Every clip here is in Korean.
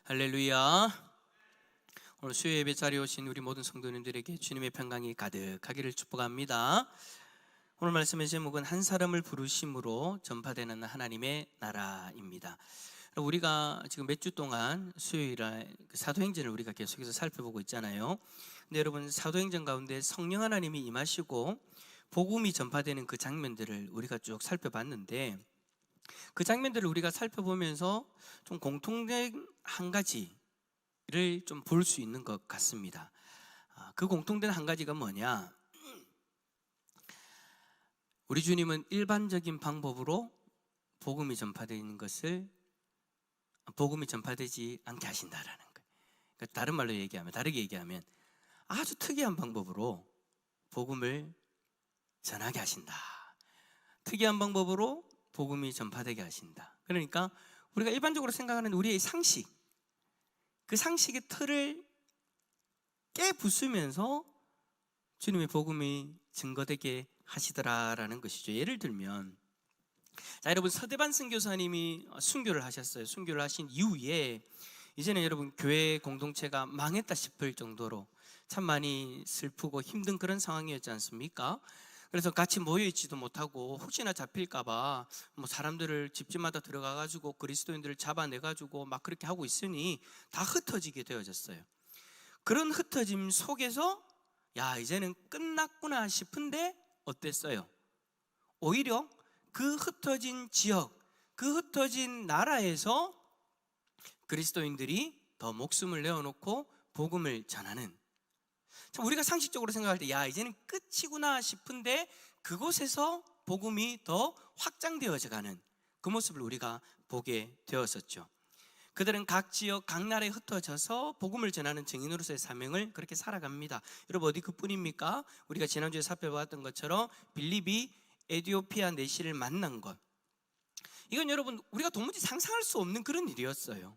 할렐루야. 오늘 수요 예배 자리에 오신 우리 모든 성도님들에게 주님의 평강이 가득하기를 축복합니다. 오늘 말씀의 제목은 한 사람을 부르심으로 전파되는 하나님의 나라입니다. 우리가 지금 몇 주 동안 수요일에 사도행전을 우리가 계속해서 살펴보고 있잖아요. 근데 여러분, 사도행전 가운데 성령 하나님이 임하시고 복음이 전파되는 그 장면들을 우리가 쭉 살펴봤는데, 그 장면들을 우리가 살펴보면서 좀 공통된 한 가지를 좀 볼 수 있는 것 같습니다. 그 공통된 한 가지가 뭐냐? 우리 주님은 일반적인 방법으로 복음이 전파되지 않게 하신다라는 거예요. 그러니까 다른 말로 얘기하면, 다르게 얘기하면 아주 특이한 방법으로 복음을 전하게 하신다. 특이한 방법으로 복음이 전파되게 하신다. 그러니까 우리가 일반적으로 생각하는 우리의 상식, 그 상식의 틀을 깨부수면서 주님의 복음이 증거되게 하시더라라는 것이죠. 예를 들면, 여러분, 서대반 선교사님이 순교를 하셨어요. 순교를 하신 이후에 이제는 여러분 교회 공동체가 망했다 싶을 정도로 참 많이 슬프고 힘든 그런 상황이었지 않습니까? 그래서 같이 모여있지도 못하고 혹시나 잡힐까봐 사람들을 집집마다 들어가가지고 그리스도인들을 잡아내가지고 막 그렇게 하고 있으니 다 흩어지게 되어졌어요. 그런 흩어짐 속에서 이제는 끝났구나 싶은데 어땠어요? 오히려 그 흩어진 지역, 그 흩어진 나라에서 그리스도인들이 더 목숨을 내어놓고 복음을 전하는, 참 우리가 상식적으로 생각할 때 이제는 끝이구나 싶은데 그곳에서 복음이 더 확장되어져 가는 그 모습을 우리가 보게 되었었죠. 그들은 각 지역, 각 나라에 흩어져서 복음을 전하는 증인으로서의 사명을 그렇게 살아갑니다. 여러분, 어디 그뿐입니까? 우리가 지난주에 살펴봤던 것처럼 빌립이 에티오피아 내시를 만난 것, 이건 여러분 우리가 도무지 상상할 수 없는 그런 일이었어요.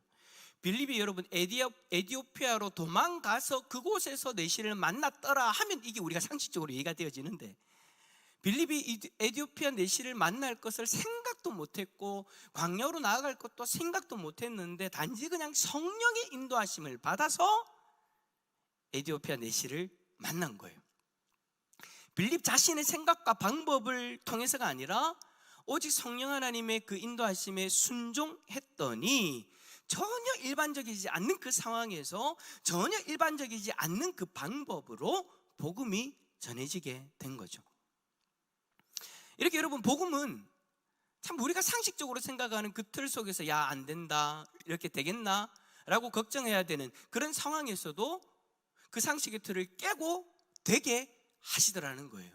빌립이 여러분 에티오피아로 도망가서 그곳에서 내시를 만났더라 하면 이게 우리가 상식적으로 이해가 되어지는데, 빌립이 에티오피아 내시를 만날 것을 생각도 못했고 광야로 나아갈 것도 생각도 못했는데 단지 그냥 성령의 인도하심을 받아서 에티오피아 내시를 만난 거예요. 빌립 자신의 생각과 방법을 통해서가 아니라 오직 성령 하나님의 그 인도하심에 순종했더니 전혀 일반적이지 않는 그 상황에서 전혀 일반적이지 않는 그 방법으로 복음이 전해지게 된 거죠. 이렇게 여러분, 복음은 참 우리가 상식적으로 생각하는 그 틀 속에서 안 된다, 이렇게 되겠나 라고 걱정해야 되는 그런 상황에서도 그 상식의 틀을 깨고 되게 하시더라는 거예요.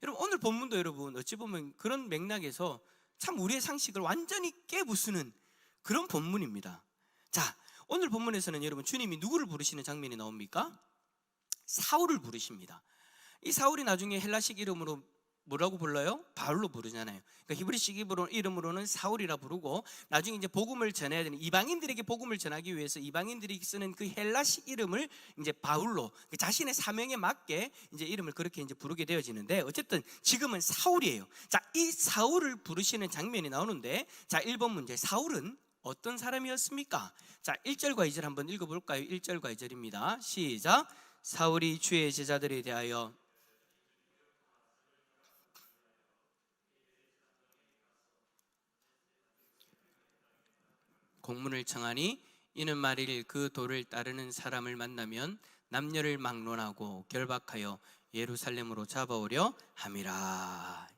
여러분, 오늘 본문도 여러분 어찌 보면 그런 맥락에서 참 우리의 상식을 완전히 깨부수는 그런 본문입니다. 자, 오늘 본문에서는 여러분 주님이 누구를 부르시는 장면이 나옵니까? 사울을 부르십니다. 이 사울이 나중에 헬라식 이름으로 뭐라고 불러요? 바울로 부르잖아요. 그러니까 히브리식 이름으로는 사울이라 부르고, 나중에 이제 복음을 전해야 되는 이방인들에게 복음을 전하기 위해서 이방인들이 쓰는 그 헬라식 이름을 이제 바울로, 자신의 사명에 맞게 이제 이름을 그렇게 이제 부르게 되어지는데, 어쨌든 지금은 사울이에요. 자, 이 사울을 부르시는 장면이 나오는데, 자, 1번 문제, 사울은 어떤 사람이었습니까? 자, 1절과 2절 한번 읽어볼까요? 1절과 2절입니다. 시작. 사울이 주의 제자들에 대하여 공문을 청하니, 이는 말일 그 도를 따르는 사람을 만나면 남녀를 막론하고 결박하여 예루살렘으로 잡아오려 함이라.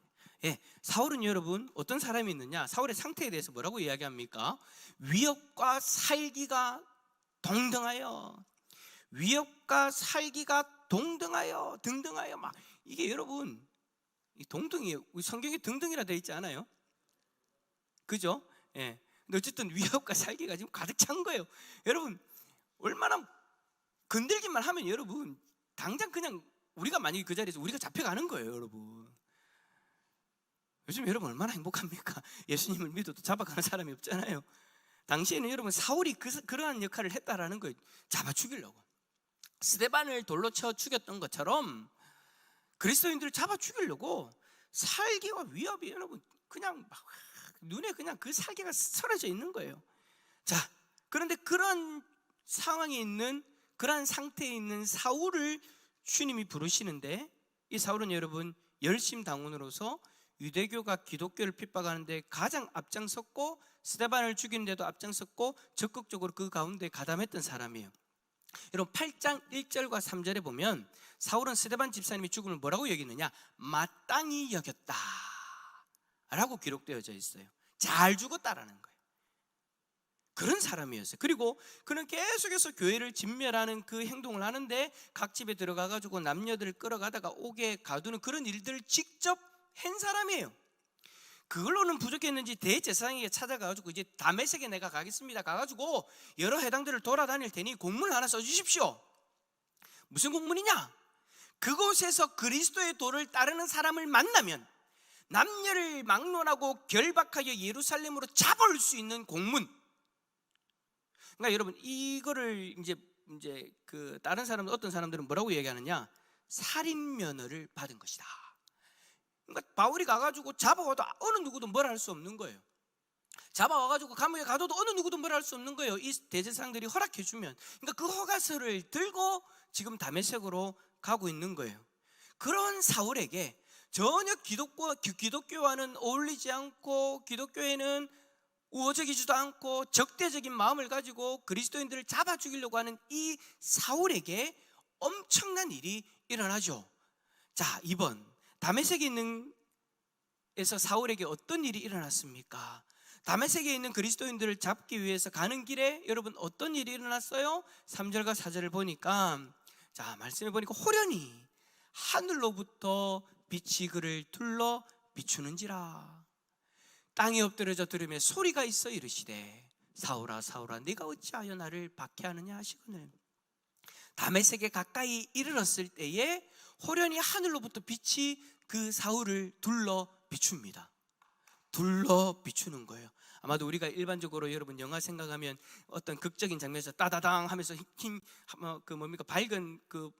사울은 여러분 어떤 사람이 있느냐? 사울의 상태에 대해서 뭐라고 이야기합니까? 위협과 살기가 동등하여, 위협과 살기가 동등하여, 등등하여, 막 이게 여러분 이 동등이, 우리 성경에 등등이라 되어 있지 않아요? 그죠? 근데 어쨌든 위협과 살기가 지금 가득 찬 거예요. 여러분, 얼마나 건들기만 하면 여러분 당장 그냥 우리가 만약에 그 자리에서 우리가 잡혀가는 거예요. 여러분, 요즘 여러분 얼마나 행복합니까? 예수님을 믿어도 잡아가는 사람이 없잖아요. 당시에는 여러분 사울이 그러한 역할을 했다라는 거예요. 잡아 죽이려고 스데반을 돌로 쳐 죽였던 것처럼 그리스도인들을 잡아 죽이려고 살기와 위협이 여러분 그냥 막 눈에 그냥 그 살기가 썰어져 있는 거예요. 자, 그런데 그런 상황에 있는, 그런 상태에 있는 사울을 주님이 부르시는데, 이 사울은 여러분 열심당원으로서 유대교가 기독교를 핍박하는데 가장 앞장섰고, 스데반을 죽이는데도 앞장섰고 적극적으로 그 가운데 가담했던 사람이에요. 여러분 8장 1절과 3절에 보면 사울은 스데반 집사님이 죽음을 뭐라고 여기느냐? 마땅히 여겼다 라고 기록되어져 있어요. 잘 죽었다라는 거예요. 그런 사람이었어요. 그리고 그는 계속해서 교회를 진멸하는 그 행동을 하는데, 각 집에 들어가가지고 남녀들을 끌어가다가 옥에 가두는 그런 일들을 직접 한 사람이에요. 그걸로는 부족했는지 대제사장에게 찾아가가지고, 이제 다메섹에 내가 가겠습니다, 가가지고 여러 회당들을 돌아다닐 테니 공문을 하나 써주십시오. 무슨 공문이냐? 그곳에서 그리스도의 도를 따르는 사람을 만나면 남녀를 막론하고 결박하여 예루살렘으로 잡을 수 있는 공문. 그러니까 여러분 이거를 이제 그 다른 사람, 어떤 사람들은 뭐라고 얘기하느냐? 살인 면허를 받은 것이다. 그러니까 바울이 가가지고 잡아와도 어느 누구도 뭐라 할 수 없는 거예요. 잡아와가지고 감옥에 가둬도 어느 누구도 뭐라 할 수 없는 거예요. 이 대제사장들이 허락해주면. 그러니까 그 허가서를 들고 지금 다메섹으로 가고 있는 거예요. 그런 사울에게 전혀 기독교와는 어울리지 않고, 기독교에는 우호적이지도 않고 적대적인 마음을 가지고 그리스도인들을 잡아 죽이려고 하는 이 사울에게 엄청난 일이 일어나죠. 자, 이번 다메섹에 있는 에서 사울에게 어떤 일이 일어났습니까? 다메섹에 있는 그리스도인들을 잡기 위해서 가는 길에 여러분 어떤 일이 일어났어요? 3절과 4절을 보니까, 자, 말씀해 보니까 호련히 하늘로부터 빛이 그를 둘러 비추는지라. 땅에 엎드려져 들으며 소리가 있어 이르시되, 사울아 사울아 네가 어찌하여 나를 박해하느냐 하시거늘. 다메섹에 가까이 이르렀을 때에 호련히 하늘로부터 빛이 그 사울을 둘러 비춥니다. 둘러 비추는 거예요. 아마도 우리가 일반적으로 여러분 영화 생각하면 어떤 극적인 장면에서 따다당 하면서 흰 밝은 그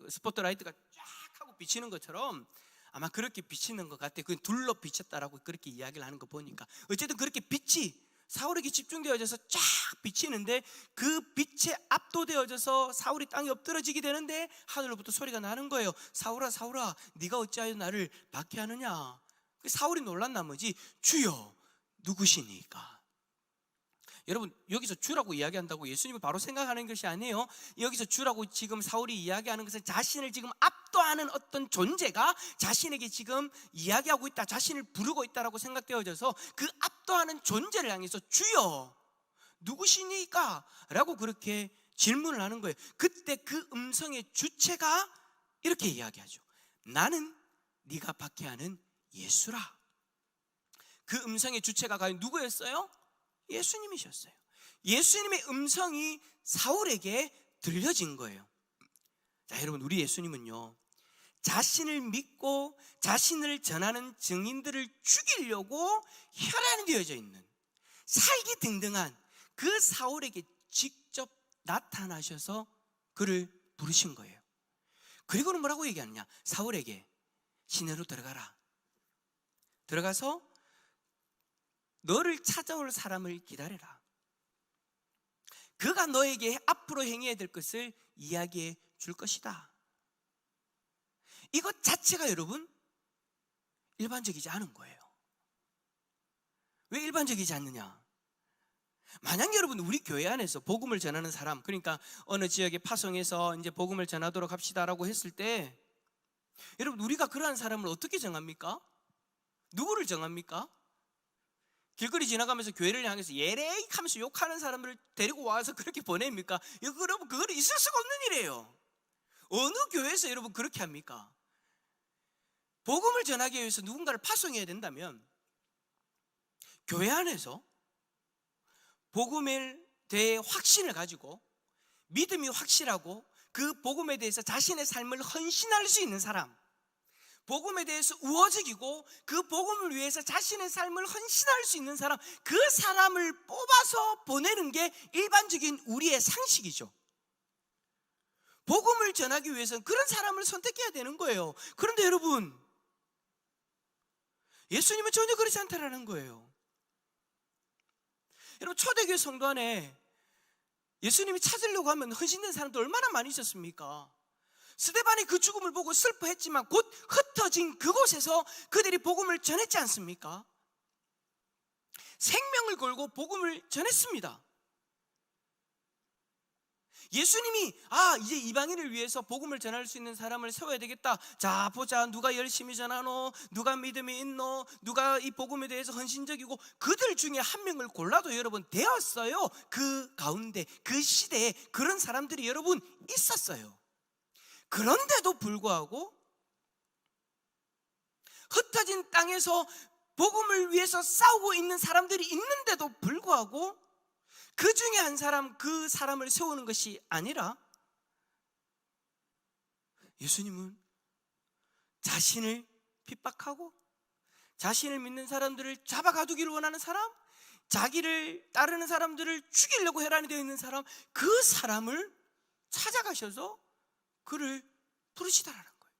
스포트라이트가 쫙 하고 비치는 것처럼 아마 그렇게 비치는 것 같아요. 그건 둘러 비쳤다라고 그렇게 이야기를 하는 거 보니까, 어쨌든 그렇게 빛이 사울에게 집중되어져서 쫙 비치는데, 그 빛에 압도되어져서 사울이 땅에 엎드러지게 되는데 하늘로부터 소리가 나는 거예요. 사울아 사울아 네가 어찌하여 나를 박해하느냐. 사울이 놀란 나머지 주여 누구시니까? 여러분 여기서 주라고 이야기한다고 예수님을 바로 생각하는 것이 아니에요. 여기서 주라고 지금 사울이 이야기하는 것은 자신을 지금 압도하는 어떤 존재가 자신에게 지금 이야기하고 있다, 자신을 부르고 있다라고 생각되어져서 그 압도하는 존재를 향해서 주여 누구시니까? 라고 그렇게 질문을 하는 거예요. 그때 그 음성의 주체가 이렇게 이야기하죠. 나는 네가 박해하는 예수라. 그 음성의 주체가 과연 누구였어요? 예수님이셨어요. 예수님의 음성이 사울에게 들려진 거예요. 자, 여러분 우리 예수님은요, 자신을 믿고 자신을 전하는 증인들을 죽이려고 혈안되어져 있는 살기 등등한 그 사울에게 직접 나타나셔서 그를 부르신 거예요. 그리고는 뭐라고 얘기하느냐? 사울에게 시내로 들어가라. 들어가서 너를 찾아올 사람을 기다려라. 그가 너에게 앞으로 행해야 될 것을 이야기해 줄 것이다. 이것 자체가 여러분 일반적이지 않은 거예요. 왜 일반적이지 않느냐? 만약 여러분 우리 교회 안에서 복음을 전하는 사람, 그러니까 어느 지역에 파송해서 이제 복음을 전하도록 합시다라고 했을 때, 여러분 우리가 그러한 사람을 어떻게 정합니까? 누구를 정합니까? 길거리 지나가면서 교회를 향해서 예레이 하면서 욕하는 사람을 데리고 와서 그렇게 보냅니까? 여러분 그거는 있을 수가 없는 일이에요. 어느 교회에서 여러분 그렇게 합니까? 복음을 전하기 위해서 누군가를 파송해야 된다면 교회 안에서 복음에 대해 확신을 가지고 믿음이 확실하고 그 복음에 대해서 자신의 삶을 헌신할 수 있는 사람, 복음에 대해서 우호적이고 그 복음을 위해서 자신의 삶을 헌신할 수 있는 사람, 그 사람을 뽑아서 보내는 게 일반적인 우리의 상식이죠. 복음을 전하기 위해서는 그런 사람을 선택해야 되는 거예요. 그런데 여러분 예수님은 전혀 그렇지 않다라는 거예요. 여러분 초대교회 성도 안에 예수님이 찾으려고 하면 헌신된 사람들 얼마나 많이 있었습니까? 스데반이 그 죽음을 보고 슬퍼했지만 곧 흩어진 그곳에서 그들이 복음을 전했지 않습니까? 생명을 걸고 복음을 전했습니다. 예수님이 이제 이방인을 위해서 복음을 전할 수 있는 사람을 세워야 되겠다. 자, 보자, 누가 열심히 전하노, 누가 믿음이 있노, 누가 이 복음에 대해서 헌신적이고, 그들 중에 한 명을 골라도 여러분 되었어요. 그 가운데 그 시대에 그런 사람들이 여러분 있었어요. 그런데도 불구하고 흩어진 땅에서 복음을 위해서 싸우고 있는 사람들이 있는데도 불구하고 그 중에 한 사람, 그 사람을 세우는 것이 아니라 예수님은 자신을 핍박하고 자신을 믿는 사람들을 잡아가두기를 원하는 사람, 자기를 따르는 사람들을 죽이려고 혈안이 되어 있는 사람, 그 사람을 찾아가셔서 그를 부르시다라는 거예요.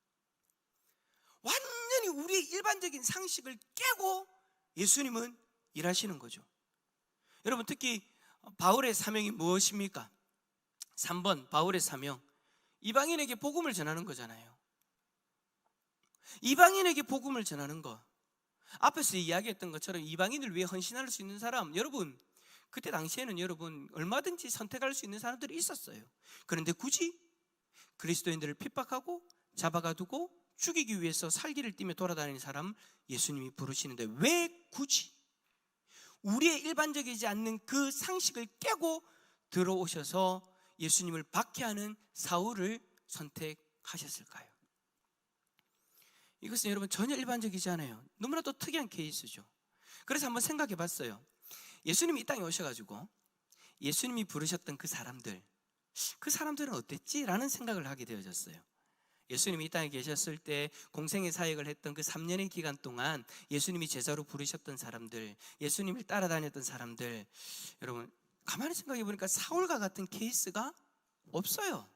완전히 우리의 일반적인 상식을 깨고 예수님은 일하시는 거죠. 여러분, 특히 바울의 사명이 무엇입니까? 3번 바울의 사명, 이방인에게 복음을 전하는 거잖아요. 이방인에게 복음을 전하는 거, 앞에서 이야기했던 것처럼 이방인을 위해 헌신할 수 있는 사람, 여러분 그때 당시에는 여러분 얼마든지 선택할 수 있는 사람들이 있었어요. 그런데 굳이 그리스도인들을 핍박하고 잡아가두고 죽이기 위해서 살기를 띠며 돌아다니는 사람 예수님이 부르시는데, 왜 굳이 우리의 일반적이지 않는 그 상식을 깨고 들어오셔서 예수님을 박해하는 사울을 선택하셨을까요? 이것은 여러분 전혀 일반적이지 않아요. 너무나도 특이한 케이스죠. 그래서 한번 생각해 봤어요. 예수님이 이 땅에 오셔가지고 예수님이 부르셨던 그 사람들은 어땠지? 라는 생각을 하게 되어졌어요. 예수님이 이 땅에 계셨을 때 공생의 사역을 했던 그 3년의 기간 동안 예수님이 제자로 부르셨던 사람들, 예수님을 따라다녔던 사람들, 여러분 가만히 생각해 보니까 사울과 같은 케이스가 없어요.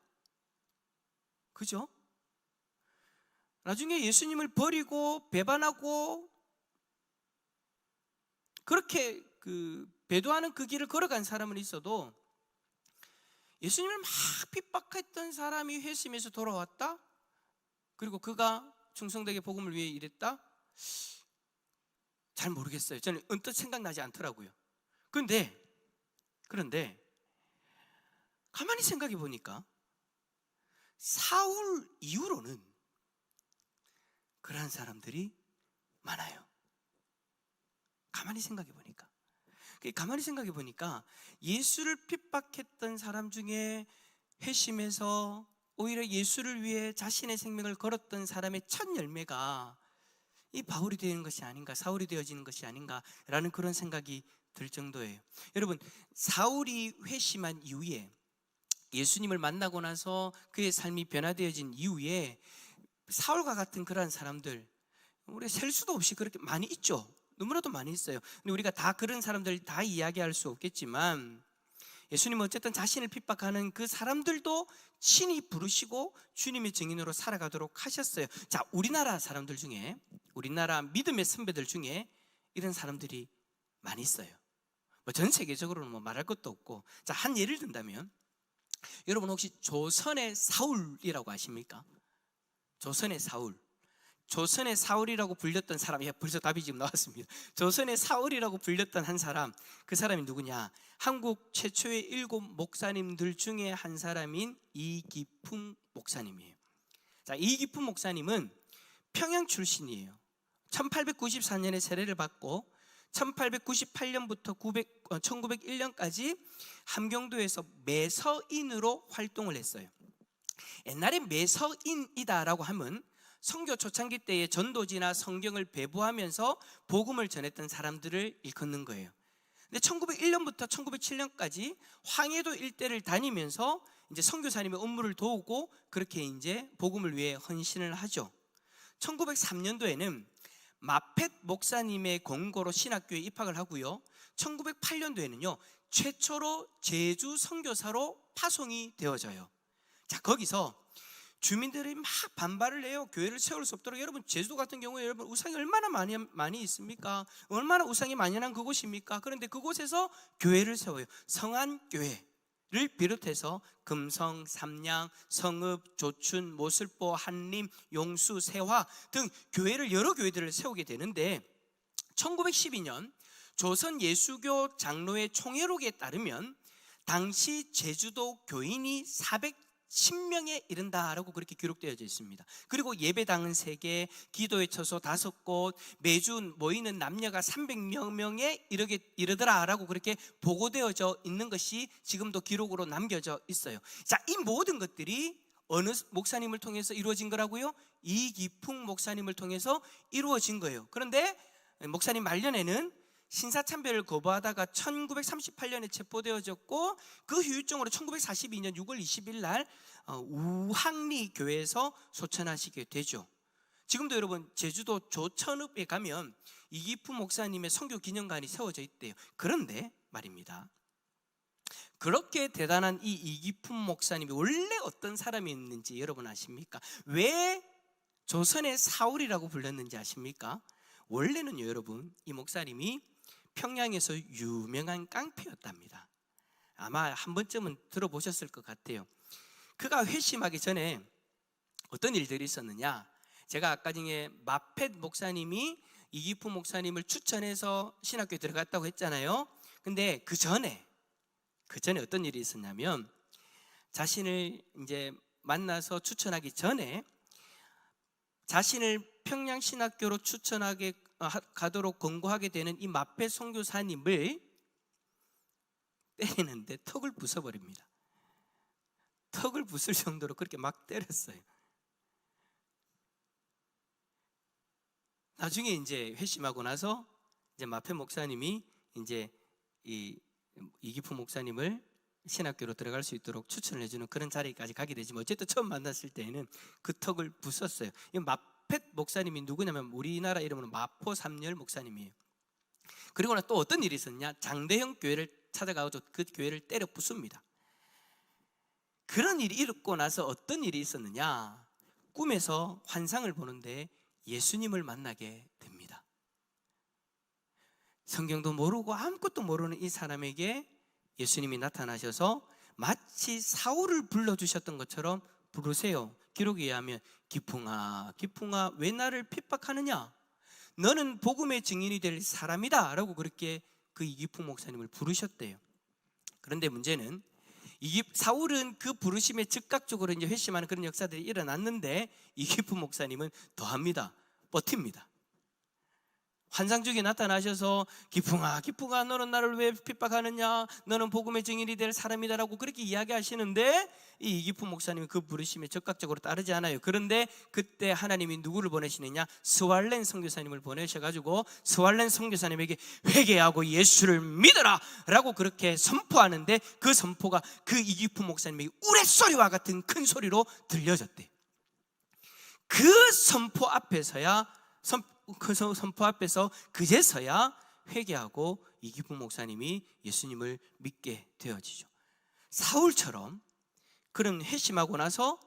그죠? 나중에 예수님을 버리고 배반하고 그렇게 배도하는 그 길을 걸어간 사람은 있어도 예수님을 막 핍박했던 사람이 회심해서 돌아왔다? 그리고 그가 충성되게 복음을 위해 일했다? 잘 모르겠어요. 저는 언뜻 생각나지 않더라고요. 그런데 가만히 생각해 보니까 사울 이후로는 그러한 사람들이 많아요. 가만히 생각해 보니까 예수를 핍박했던 사람 중에 회심해서 오히려 예수를 위해 자신의 생명을 걸었던 사람의 첫 열매가 이 바울이 되는 것이 아닌가, 사울이 되어지는 것이 아닌가라는 그런 생각이 들 정도예요. 여러분, 사울이 회심한 이후에, 예수님을 만나고 나서 그의 삶이 변화되어진 이후에 사울과 같은 그러한 사람들, 우리가 셀 수도 없이 그렇게 많이 있죠. 너무나도 많이 있어요. 근데 우리가 다 그런 사람들 다 이야기할 수 없겠지만, 예수님은 어쨌든 자신을 핍박하는 그 사람들도 친히 부르시고 주님의 증인으로 살아가도록 하셨어요. 자, 우리나라 사람들 중에, 우리나라 믿음의 선배들 중에 이런 사람들이 많이 있어요. 전 세계적으로는 말할 것도 없고. 자, 한 예를 든다면, 여러분 혹시 조선의 사울이라고 아십니까? 조선의 사울이라고 불렸던 사람, 벌써 답이 지금 나왔습니다. 조선의 사울이라고 불렸던 한 사람, 그 사람이 누구냐? 한국 최초의 7 목사님들 중에 한 사람인 이기품 목사님이에요. 자, 이기품 목사님은 평양 출신이에요. 1894년에 세례를 받고 1898년부터 1901년까지 함경도에서 매서인으로 활동을 했어요. 옛날에 매서인이다라고 하면 선교 초창기 때에 전도지나 성경을 배부하면서 복음을 전했던 사람들을 일컫는 거예요. 근데 1901년부터 1907년까지 황해도 일대를 다니면서 이제 선교사님의 업무를 도우고 그렇게 이제 복음을 위해 헌신을 하죠. 1903년도에는 마펫 목사님의 권고로 신학교에 입학을 하고요. 1908년도에는요 최초로 제주 선교사로 파송이 되어져요. 자, 거기서 주민들이 막 반발을 해요. 교회를 세울 수 없도록. 여러분, 제주도 같은 경우에 여러분 우상이 얼마나 많이 있습니까? 얼마나 우상이 만연한 그곳입니까? 그런데 그곳에서 교회를 세워요. 성안교회. 비롯해서 금성, 삼양, 성읍, 조춘, 모슬보, 한림, 용수, 세화 등 여러 교회들을 세우게 되는데 1912년 조선 예수교 장로회 총회록에 따르면 당시 제주도 교인이 410명에 이른다라고 그렇게 기록되어져 있습니다. 그리고 예배당은 3개, 기도의 처소 5곳, 매주 모이는 남녀가 300명에 이르더라라고 그렇게 보고되어져 있는 것이 지금도 기록으로 남겨져 있어요. 자, 이 모든 것들이 어느 목사님을 통해서 이루어진 거라고요? 이기풍 목사님을 통해서 이루어진 거예요. 그런데 목사님 말년에는 신사참배를 거부하다가 1938년에 체포되어졌고 그 후유증으로 1942년 6월 20일 날 우항리 교회에서 소천하시게 되죠. 지금도 여러분 제주도 조천읍에 가면 이기품 목사님의 선교 기념관이 세워져 있대요. 그런데 말입니다, 그렇게 대단한 이 이기품 목사님이 원래 어떤 사람이었는지 여러분 아십니까? 왜 조선의 사울이라고 불렸는지 아십니까? 원래는요 여러분, 이 목사님이 평양에서 유명한 깡패였답니다. 아마 한 번쯤은 들어보셨을 것 같아요. 그가 회심하기 전에 어떤 일들이 있었느냐, 제가 아까 전에 마펫 목사님이 이기품 목사님을 추천해서 신학교에 들어갔다고 했잖아요. 근데 그 전에 어떤 일이 있었냐면, 자신을 이제 만나서 추천하기 전에 자신을 평양 신학교로 추천하게 가도록 권고하게 되는 이 마펫 선교사님을 때리는데 턱을 부숴버립니다. 턱을 부술 정도로 그렇게 막 때렸어요. 나중에 이제 회심하고 나서 이제 마펫 목사님이 이제 이기품 목사님을 신학교로 들어갈 수 있도록 추천을 해주는 그런 자리까지 가게 되지만, 어쨌든 처음 만났을 때에는 그 턱을 부쉈어요. 이 마펫 목사님이 누구냐면 우리나라 이름으로 마포삼열 목사님이에요. 그리고 또 어떤 일이 있었냐, 장대형 교회를 찾아가서 그 교회를 때려 부숩니다. 그런 일이 있고 나서 어떤 일이 있었느냐, 꿈에서 환상을 보는데 예수님을 만나게 됩니다. 성경도 모르고 아무것도 모르는 이 사람에게 예수님이 나타나셔서 마치 사울을 불러주셨던 것처럼 부르세요. 기록에 의하면 기풍아 기풍아 왜 나를 핍박하느냐, 너는 복음의 증인이 될 사람이다 라고 그렇게 그 이기풍 목사님을 부르셨대요. 그런데 문제는 사울은 그 부르심에 즉각적으로 이제 회심하는 그런 역사들이 일어났는데, 이기풍 목사님은 더합니다. 버팁니다. 환상 중에 나타나셔서 기풍아 기풍아 너는 나를 왜 핍박하느냐, 너는 복음의 증인이 될 사람이다라고 그렇게 이야기하시는데, 이 이기품 목사님이 그 부르심에 적극적으로 따르지 않아요. 그런데 그때 하나님이 누구를 보내시느냐, 스왈렌 선교사님을 보내셔가지고 스왈렌 선교사님에게 회개하고 예수를 믿어라 라고 그렇게 선포하는데, 그 선포가 그 이기품 목사님에게 우레소리와 같은 큰 소리로 들려졌대. 그 선포 앞에서야 그제서야 회개하고 이기품 목사님이 예수님을 믿게 되어지죠. 사울처럼 그런 회심하고 나서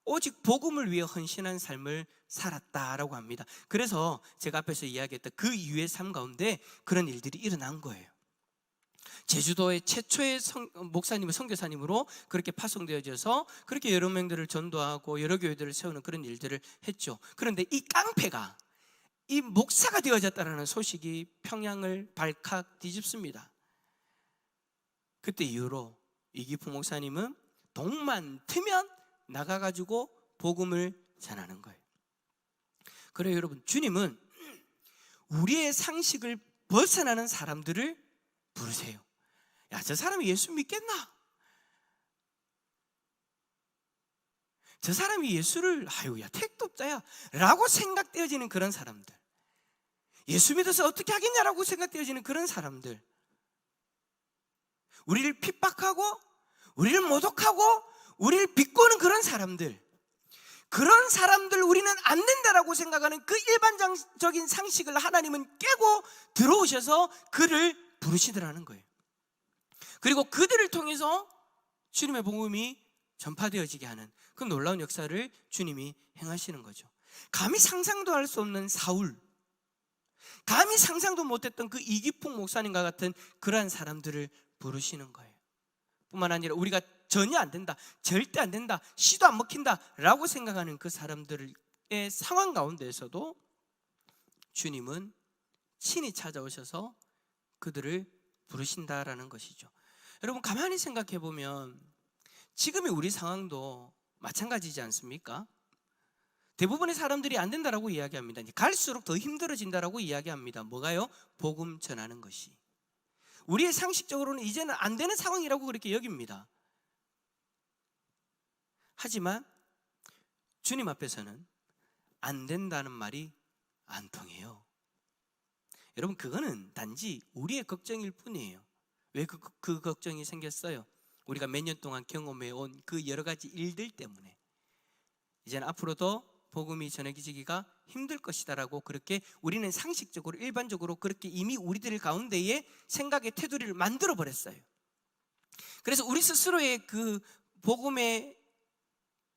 오직 복음을 위해 헌신한 삶을 살았다라고 합니다. 그래서 제가 앞에서 이야기했던 그 이후의 삶 가운데 그런 일들이 일어난 거예요. 제주도의 최초의 목사님을 선교사님으로 그렇게 파송되어져서 그렇게 여러 명들을 전도하고 여러 교회들을 세우는 그런 일들을 했죠. 그런데 이 깡패가 이 목사가 되어졌다는 소식이 평양을 발칵 뒤집습니다. 그때 이후로 이기품 목사님은 동만 트면 나가가지고 복음을 전하는 거예요. 그래요 여러분, 주님은 우리의 상식을 벗어나는 사람들을 부르세요. 야, 저 사람이 예수 믿겠나? 저 사람이 예수를 아유야 택도 없자야 라고 생각되어지는 그런 사람들, 예수 믿어서 어떻게 하겠냐라고 생각되어지는 그런 사람들, 우리를 핍박하고 우리를 모독하고 우리를 비꼬는 그런 사람들, 그런 사람들 우리는 안 된다라고 생각하는 그 일반적인 상식을 하나님은 깨고 들어오셔서 그를 부르시더라는 거예요. 그리고 그들을 통해서 주님의 복음이 전파되어지게 하는 그 놀라운 역사를 주님이 행하시는 거죠. 감히 상상도 할 수 없는 사울, 감히 상상도 못했던 그 이기풍 목사님과 같은 그러한 사람들을 부르시는 거예요. 뿐만 아니라 우리가 전혀 안 된다, 절대 안 된다, 시도 안 먹힌다 라고 생각하는 그 사람들의 상황 가운데에서도 주님은 친히 찾아오셔서 그들을 부르신다라는 것이죠. 여러분, 가만히 생각해 보면 지금의 우리 상황도 마찬가지지 않습니까? 대부분의 사람들이 안 된다라고 이야기합니다. 갈수록 더 힘들어진다라고 이야기합니다. 뭐가요? 복음 전하는 것이. 우리의 상식적으로는 이제는 안 되는 상황이라고 그렇게 여깁니다. 하지만 주님 앞에서는 안 된다는 말이 안 통해요. 여러분, 그거는 단지 우리의 걱정일 뿐이에요. 왜 그 걱정이 생겼어요? 우리가 몇 년 동안 경험해 온 그 여러 가지 일들 때문에 이제는 앞으로도 복음이 전해지기가 힘들 것이다라고 그렇게 우리는 상식적으로 일반적으로 그렇게 이미 우리들 가운데에 생각의 테두리를 만들어 버렸어요. 그래서 우리 스스로의 그 복음의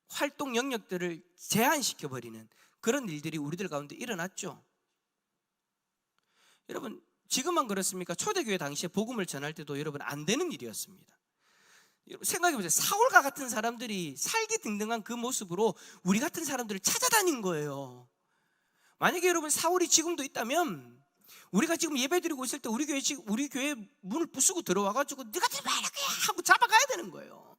활동 영역들을 제한시켜 버리는 그런 일들이 우리들 가운데 일어났죠. 여러분, 지금만 그렇습니까? 초대교회 당시에 복음을 전할 때도 여러분 안 되는 일이었습니다. 생각해보세요. 사울과 같은 사람들이 살기 등등한 그 모습으로 우리 같은 사람들을 찾아다닌 거예요. 만약에 여러분 사울이 지금도 있다면 우리가 지금 예배드리고 있을 때 우리 교회 문을 부수고 들어와가지고 네가 들어와라 하고 잡아가야 되는 거예요.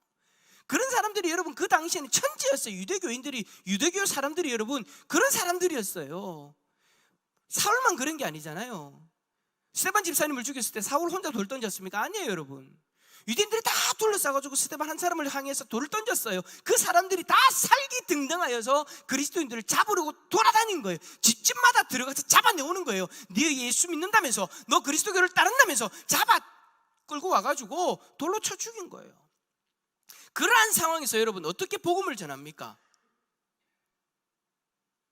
그런 사람들이 여러분 그 당시에는 천지였어요. 유대교 사람들이 여러분 그런 사람들이었어요. 사울만 그런 게 아니잖아요. 스데반 집사님을 죽였을 때 사울 혼자 돌 던졌습니까? 아니에요, 여러분. 유대인들이 다 둘러싸가지고 스데반 한 사람을 향해서 돌을 던졌어요. 그 사람들이 다 살기 등등하여서 그리스도인들을 잡으려고 돌아다닌 거예요. 집집마다 들어가서 잡아내오는 거예요. 네 예수 믿는다면서, 너 그리스도교를 따른다면서 잡아 끌고 와가지고 돌로 쳐 죽인 거예요. 그러한 상황에서 여러분 어떻게 복음을 전합니까?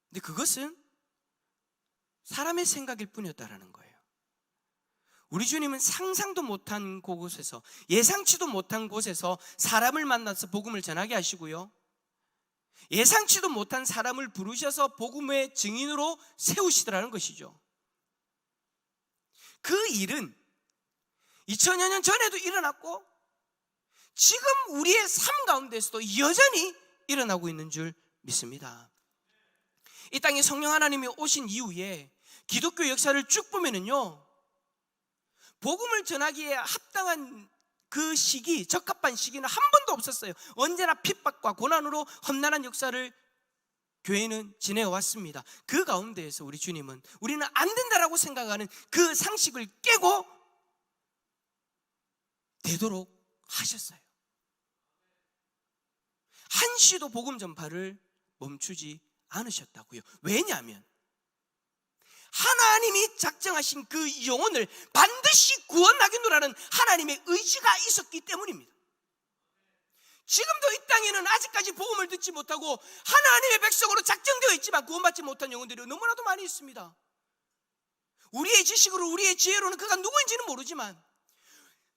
근데 그것은 사람의 생각일 뿐이었다라는 거예요. 우리 주님은 상상도 못한 곳에서, 예상치도 못한 곳에서 사람을 만나서 복음을 전하게 하시고요, 예상치도 못한 사람을 부르셔서 복음의 증인으로 세우시더라는 것이죠. 그 일은 2000여 년 전에도 일어났고 지금 우리의 삶 가운데서도 여전히 일어나고 있는 줄 믿습니다. 이 땅에 성령 하나님이 오신 이후에 기독교 역사를 쭉 보면은요, 복음을 전하기에 합당한 그 시기, 적합한 시기는 한 번도 없었어요. 언제나 핍박과 고난으로 험난한 역사를 교회는 지내왔습니다. 그 가운데에서 우리 주님은 우리는 안 된다라고 생각하는 그 상식을 깨고 되도록 하셨어요. 한시도 복음 전파를 멈추지 않으셨다고요. 왜냐하면 하나님이 작정하신 그 영혼을 반드시 구원하겠노라는 하나님의 의지가 있었기 때문입니다. 지금도 이 땅에는 아직까지 복음을 듣지 못하고 하나님의 백성으로 작정되어 있지만 구원받지 못한 영혼들이 너무나도 많이 있습니다. 우리의 지식으로, 우리의 지혜로는 그가 누구인지는 모르지만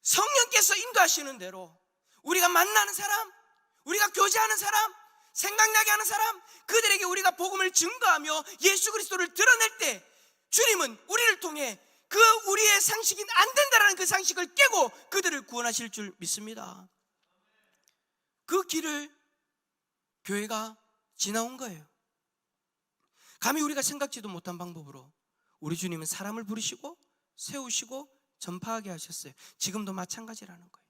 성령께서 인도하시는 대로 우리가 만나는 사람, 우리가 교제하는 사람, 생각나게 하는 사람, 그들에게 우리가 복음을 증거하며 예수 그리스도를 드러낼 때 주님은 우리를 통해 그 우리의 상식인 안 된다라는 그 상식을 깨고 그들을 구원하실 줄 믿습니다. 그 길을 교회가 지나온 거예요. 감히 우리가 생각지도 못한 방법으로 우리 주님은 사람을 부르시고 세우시고 전파하게 하셨어요. 지금도 마찬가지라는 거예요.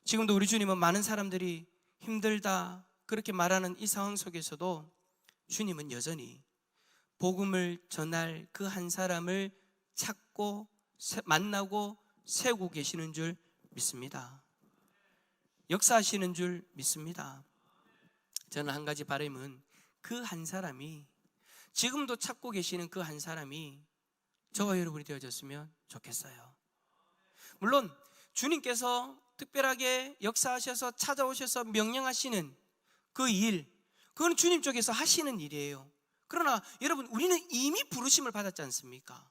지금도 우리 주님은 많은 사람들이 힘들다 그렇게 말하는 이 상황 속에서도 주님은 여전히 복음을 전할 그 한 사람을 찾고 만나고 세우고 계시는 줄 믿습니다. 역사하시는 줄 믿습니다. 저는 한 가지 바람은 그 한 사람이, 지금도 찾고 계시는 그 한 사람이 저와 여러분이 되어졌으면 좋겠어요. 물론 주님께서 특별하게 역사하셔서 찾아오셔서 명령하시는 그 일, 그건 주님 쪽에서 하시는 일이에요. 그러나 여러분, 우리는 이미 부르심을 받았지 않습니까?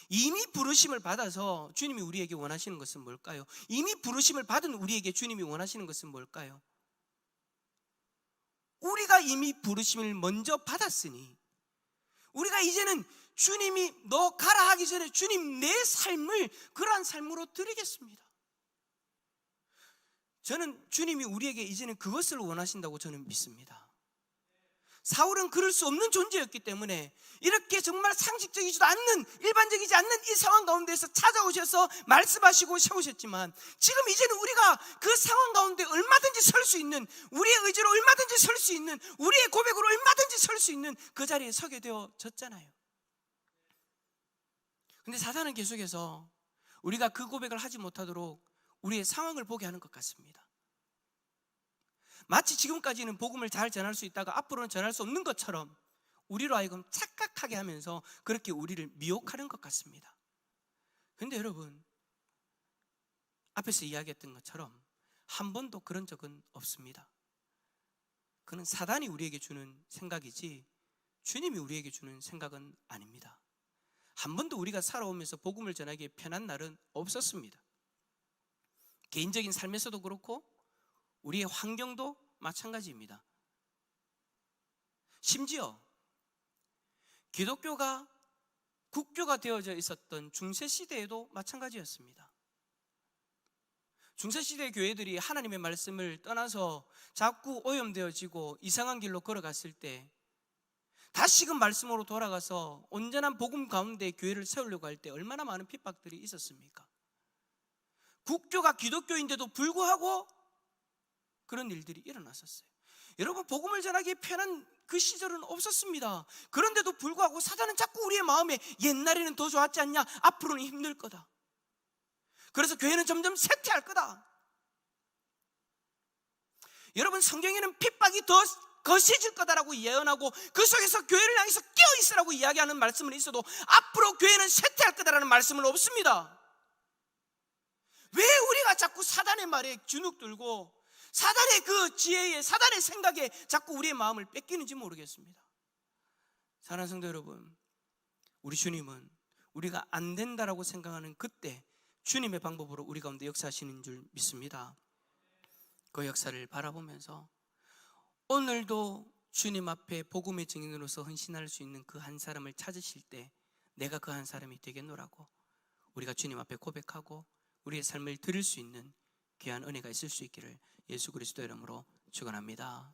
이미 부르심을 받아서 주님이 우리에게 원하시는 것은 뭘까요? 이미 부르심을 받은 우리에게 주님이 원하시는 것은 뭘까요? 우리가 이미 부르심을 먼저 받았으니 우리가 이제는 주님이 너 가라 하기 전에 주님 내 삶을 그러한 삶으로 드리겠습니다. 저는 주님이 우리에게 이제는 그것을 원하신다고 저는 믿습니다. 사울은 그럴 수 없는 존재였기 때문에 이렇게 정말 상식적이지도 않는, 일반적이지 않는 이 상황 가운데서 찾아오셔서 말씀하시고 세우셨지만, 지금 이제는 우리가 그 상황 가운데 얼마든지 설 수 있는, 우리의 의지로 얼마든지 설 수 있는, 우리의 고백으로 얼마든지 설 수 있는 그 자리에 서게 되어졌잖아요. 근데 사단은 계속해서 우리가 그 고백을 하지 못하도록 우리의 상황을 보게 하는 것 같습니다. 마치 지금까지는 복음을 잘 전할 수 있다가 앞으로는 전할 수 없는 것처럼 우리로 하여금 착각하게 하면서 그렇게 우리를 미혹하는 것 같습니다. 그런데 여러분, 앞에서 이야기했던 것처럼 한 번도 그런 적은 없습니다. 그는 사단이 우리에게 주는 생각이지 주님이 우리에게 주는 생각은 아닙니다. 한 번도 우리가 살아오면서 복음을 전하기에 편한 날은 없었습니다. 개인적인 삶에서도 그렇고 우리의 환경도 마찬가지입니다. 심지어 기독교가 국교가 되어져 있었던 중세시대에도 마찬가지였습니다. 중세시대 교회들이 하나님의 말씀을 떠나서 자꾸 오염되어지고 이상한 길로 걸어갔을 때 다시금 말씀으로 돌아가서 온전한 복음 가운데 교회를 세우려고 할 때 얼마나 많은 핍박들이 있었습니까? 국교가 기독교인데도 불구하고 그런 일들이 일어났었어요. 여러분, 복음을 전하기에 편한 그 시절은 없었습니다. 그런데도 불구하고 사단은 자꾸 우리의 마음에 옛날에는 더 좋았지 않냐, 앞으로는 힘들 거다, 그래서 교회는 점점 쇠퇴할 거다. 여러분, 성경에는 핍박이 더 거세질 거다라고 예언하고 그 속에서 교회를 향해서 깨어있으라고 이야기하는 말씀은 있어도 앞으로 교회는 쇠퇴할 거다라는 말씀은 없습니다. 왜 우리가 자꾸 사단의 말에 주눅들고 사단의 그 지혜에, 사단의 생각에 자꾸 우리의 마음을 뺏기는지 모르겠습니다. 사랑하는 성도 여러분, 우리 주님은 우리가 안 된다라고 생각하는 그때 주님의 방법으로 우리 가운데 역사하시는 줄 믿습니다. 그 역사를 바라보면서 오늘도 주님 앞에 복음의 증인으로서 헌신할 수 있는 그 한 사람을 찾으실 때 내가 그 한 사람이 되겠노라고 우리가 주님 앞에 고백하고 우리의 삶을 드릴 수 있는 귀한 은혜가 있을 수 있기를 예수 그리스도의 이름으로 축원합니다.